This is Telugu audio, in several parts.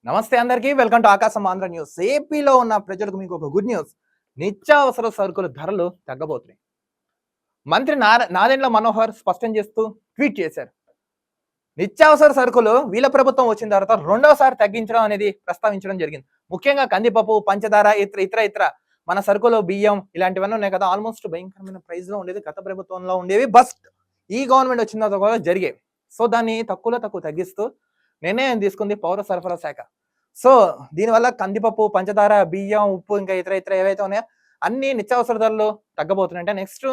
నమస్తే అందరికీ వెల్కమ్ టు ఆకాశం ఆంధ్ర న్యూస్. ఏపీలో ఉన్న ప్రజలకు మీకు ఒక గుడ్ న్యూస్. నిత్యావసర సరుకుల ధరలు తగ్గబోతున్నాయి. మంత్రి నాదెండ్ల మనోహర్ స్పష్టం చేస్తూ ట్వీట్ చేశారు. నిత్యావసర సరుకులు వీళ్ళ ప్రభుత్వం వచ్చిన తర్వాత రెండోసారి తగ్గించడం అనేది ప్రస్తావించడం జరిగింది. ముఖ్యంగా కందిపప్పు, పంచదార, ఇతర మన సరుకులు, బియ్యం ఇలాంటివన్నీ ఉన్నాయి కదా, ఆల్మోస్ట్ భయంకరమైన ప్రైస్ లో ఉండేది గత ప్రభుత్వంలో ఉండేవి. బస్ట్ ఈ గవర్నమెంట్ వచ్చిన తర్వాత కూడా జరిగాయి. సో దాన్ని తక్కువ తగ్గిస్తూ నిర్ణయం తీసుకుంది పౌర సరఫరా శాఖ. సో దీనివల్ల కందిపప్పు, పంచదార, బియ్యం, ఉప్పు ఇంకా ఇతర ఏవైతే ఉన్నాయో అన్ని నిత్యావసర ధరలు తగ్గబోతున్నాయి. అంటే నెక్స్ట్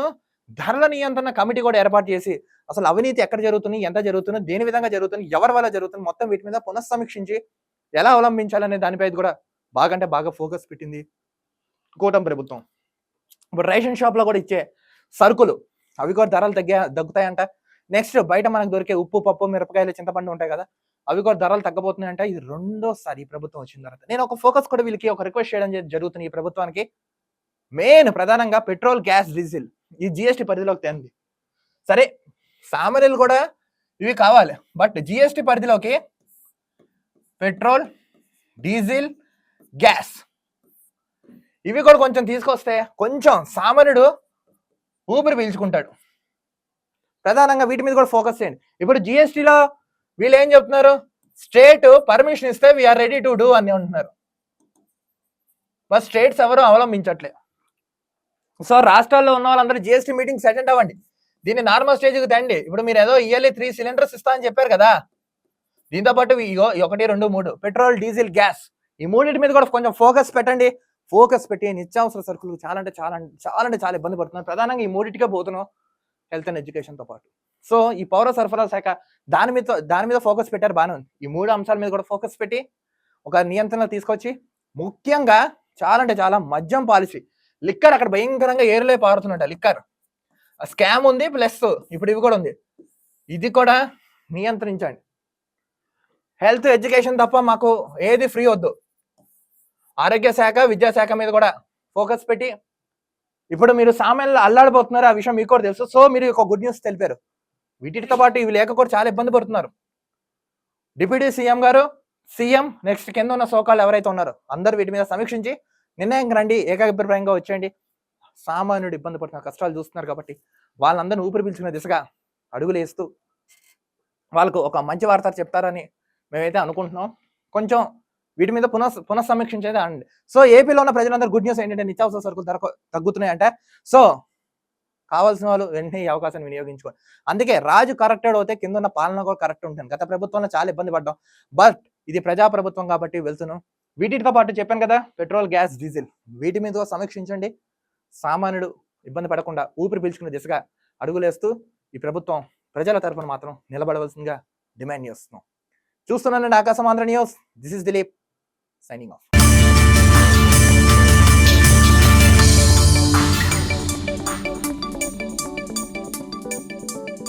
ధరల నియంత్రణ కమిటీ కూడా ఏర్పాటు చేసి అసలు అవినీతి ఎక్కడ జరుగుతుంది, ఎంత జరుగుతుంది, దేని విధంగా జరుగుతుంది, ఎవరి వల్ల జరుగుతుంది, మొత్తం వీటి మీద పునఃసమీక్షించి ఎలా అవలంబించాలనే దానిపై కూడా బాగా ఫోకస్ పెట్టింది కూటమి ప్రభుత్వం. ఇప్పుడు రేషన్ షాప్ లో కూడా ఇచ్చే సరుకులు అవి కూడా ధరలు తగ్గుతాయంట. నెక్స్ట్ బయట మనకు దొరికే ఉప్పు, పప్పు, మిరపకాయలు, చింతపండు ఉంటాయి కదా, అవి కూడా ధరలు తగ్గబోతున్నాయంట. ఇది రెండోసారి ఈ ప్రభుత్వం వచ్చిన తర్వాత. నేను ఒక ఫోకస్ కూడా వీళ్ళకి ఒక రిక్వెస్ట్ చేయడం జరుగుతుంది ఈ ప్రభుత్వానికి. మెయిన్ ప్రధానంగా పెట్రోల్, గ్యాస్, డీజిల్ ఈ జిఎస్టీ పరిధిలోకి తేంది. సరే సామాన్యులు కూడా ఇవి కావాలి, బట్ జిఎస్టీ పరిధిలోకి పెట్రోల్, డీజిల్, గ్యాస్ ఇవి కూడా కొంచెం తీసుకొస్తే కొంచెం సామాన్యుడు ఊపిరి పీల్చుకుంటాడు. ప్రధానంగా వీటి మీద కూడా ఫోకస్ చేయండి. ఇప్పుడు జిఎస్టీలో వీళ్ళు ఏం చెప్తున్నారు, స్టేట్ పర్మిషన్ ఇస్తే వీఆర్ రెడీ టు డూ అని అంటున్నారు. బట్ స్టేట్స్ ఎవరు అవలంబించట్లేదు. సో రాష్ట్రాల్లో ఉన్న వాళ్ళందరూ జిఎస్టీ మీటింగ్స్ అటెండ్ అవ్వండి, దీన్ని నార్మల్ స్టేజ్కి తండి. ఇప్పుడు మీరు ఏదో ఇయర్లీ 3 సిలిండర్స్ ఇస్తా అని చెప్పారు కదా, దీంతో పాటు 1, 2, 3 పెట్రోల్, డీజిల్, గ్యాస్ ఈ మూడింటి మీద కూడా కొంచెం ఫోకస్ పెట్టండి. ఫోకస్ పెట్టి నిత్యావసర సరుకులు చాలా ఇబ్బంది పడుతున్నారు. ప్రధానంగా ఈ మూడింటికే పోతున్నాం, హెల్త్ అండ్ ఎడ్యుకేషన్తో పాటు. సో ఈ పౌర సరఫరా శాఖ దాని మీద ఫోకస్ పెట్టారు, బాగానే ఉంది. ఈ 3 అంశాల మీద కూడా ఫోకస్ పెట్టి ఒక నియంత్రణ తీసుకొచ్చి, ముఖ్యంగా చాలా మద్యం పాలసీ, లిక్కర్ అక్కడ భయంకరంగా ఏరులే పారుతున్నట్ట. లిక్కర్ స్కామ్ ఉంది, ప్లస్ ఇప్పుడు ఇవి కూడా ఉంది. ఇది కూడా నియంత్రించండి. హెల్త్, ఎడ్యుకేషన్ తప్ప మాకు ఏది ఫ్రీ వద్దు. ఆరోగ్య శాఖ, విద్యాశాఖ మీద కూడా ఫోకస్ పెట్టి, ఇప్పుడు మీరు సామాన్యులు అల్లాడిపోతున్నారు, ఆ విషయం మీకు కూడా తెలుసు. సో మీరు ఒక గుడ్ న్యూస్ తెలిపారు. వీటితో పాటు ఇవి లేక కూడా చాలా ఇబ్బంది పడుతున్నారు. డిప్యూటీ సీఎం గారు, సీఎం, నెక్స్ట్ కింద ఉన్న సోకాళ్ళు ఎవరైతే ఉన్నారో అందరూ వీటి మీద సమీక్షించి నిర్ణయం రండి, ఏకాభిప్రాయంగా వచ్చేయండి. సామాన్యుడు ఇబ్బంది పడుతున్నారు, కష్టాలు చూస్తున్నారు కాబట్టి వాళ్ళందరినీ ఊపిరి పీల్చుకునే దిశగా అడుగులు వేస్తూ వాళ్ళకు ఒక మంచి వార్త చెప్తారని మేమైతే అనుకుంటున్నాం. కొంచెం వీటి మీద పునఃసమీక్షించేది అండి. సో ఏపీలో ఉన్న ప్రజలందరూ గుడ్ న్యూస్ ఏంటంటే నిత్యావసర సరుకులు ధర తగ్గుతున్నాయంటే, సో కావాల్సిన వాళ్ళు వెంటనే ఈ అవకాశాన్ని వినియోగించుకోండి. అందుకే రాజు కరెక్టెడ్ అవుతే కింద ఉన్న పాలన కూడా కరెక్ట్ ఉంటుంది. గత ప్రభుత్వంలో చాలా ఇబ్బంది పడ్డాం, బట్ ఇది ప్రజాప్రభుత్వం కాబట్టి వెళ్తున్నాం. వీటితో పాటు చెప్పాను కదా, పెట్రోల్, గ్యాస్, డీజిల్ వీటి మీద సమీక్షించండి. సామాన్యుడు ఇబ్బంది పడకుండా ఊపిరి పీల్చుకునే దిశగా అడుగులేస్తూ ఈ ప్రభుత్వం ప్రజల తరఫున మాత్రం నిలబడవలసిందిగా డిమాండ్ చేస్తున్నాం. చూస్తున్నానండి ఆకాశం Andhra news. This is Dilip, signing off.